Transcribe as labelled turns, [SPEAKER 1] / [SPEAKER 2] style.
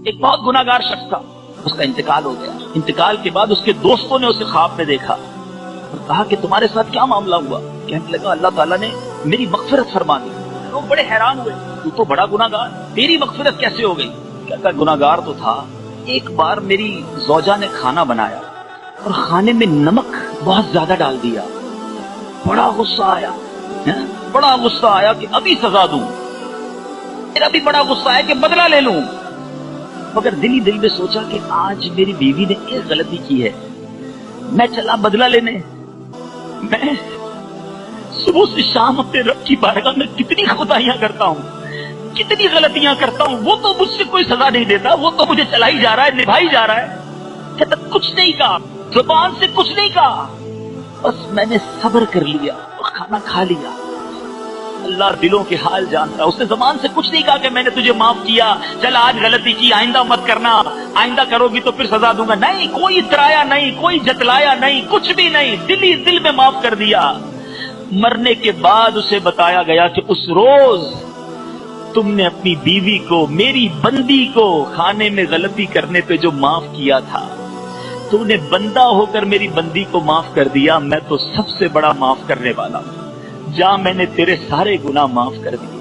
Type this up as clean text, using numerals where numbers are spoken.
[SPEAKER 1] ایک بہت گنہگار شخص تھا، اس کا انتقال ہو گیا۔ انتقال کے بعد اس کے دوستوں نے اسے خواب میں دیکھا اور کہا کہ تمہارے ساتھ کیا معاملہ ہوا؟ کہنے لگا اللہ تعالیٰ نے میری مغفرت فرما دی۔ لوگ بڑے حیران ہوئے، تو تو بڑا گنہگار، تیری مغفرت کیسے ہو گئی؟ کہتا گنہگار تو تھا، ایک بار میری زوجہ نے کھانا بنایا اور کھانے میں نمک بہت زیادہ ڈال دیا، بڑا غصہ آیا، بڑا غصہ آیا کہ ابھی سزا دوں، پھر ابھی بڑا غصہ آیا کہ بدلہ لے لوں، مگر دل ہی دل میں سوچا کہ آج میری بیوی نے ایک غلطی کی ہے، میں چلا بدلہ لینے۔ میں صبح سے شام اپنے رب کی بارگاہ میں کتنی خدائیاں کرتا ہوں، کتنی غلطیاں کرتا ہوں، وہ تو مجھ سے کوئی سزا نہیں دیتا، وہ تو مجھے چلائی جا رہا ہے، نبھائی جا رہا ہے۔ کہتا کچھ نہیں کہا، زبان سے کچھ نہیں کہا، بس میں نے صبر کر لیا اور کھانا کھا لیا۔ اللہ دلوں کے حال جانتا ہے، اس نے زبان سے کچھ نہیں کہا کہ میں نے تجھے معاف کیا، چل آج غلطی کی، آئندہ مت کرنا، آئندہ کرو گی تو پھر سزا دوں گا، نہیں، کوئی اترایا نہیں، کوئی جتلایا نہیں، کچھ بھی نہیں، دل ہی دل میں معاف کر دیا۔ مرنے کے بعد اسے بتایا گیا کہ اس روز تم نے اپنی بیوی کو، میری بندی کو کھانے میں غلطی کرنے پہ جو معاف کیا تھا، تو نے بندہ ہو کر میری بندی کو معاف کر دیا، میں تو سب سے بڑا معاف کرنے والا ہوں، جا میں نے تیرے سارے گناہ معاف کر دیے۔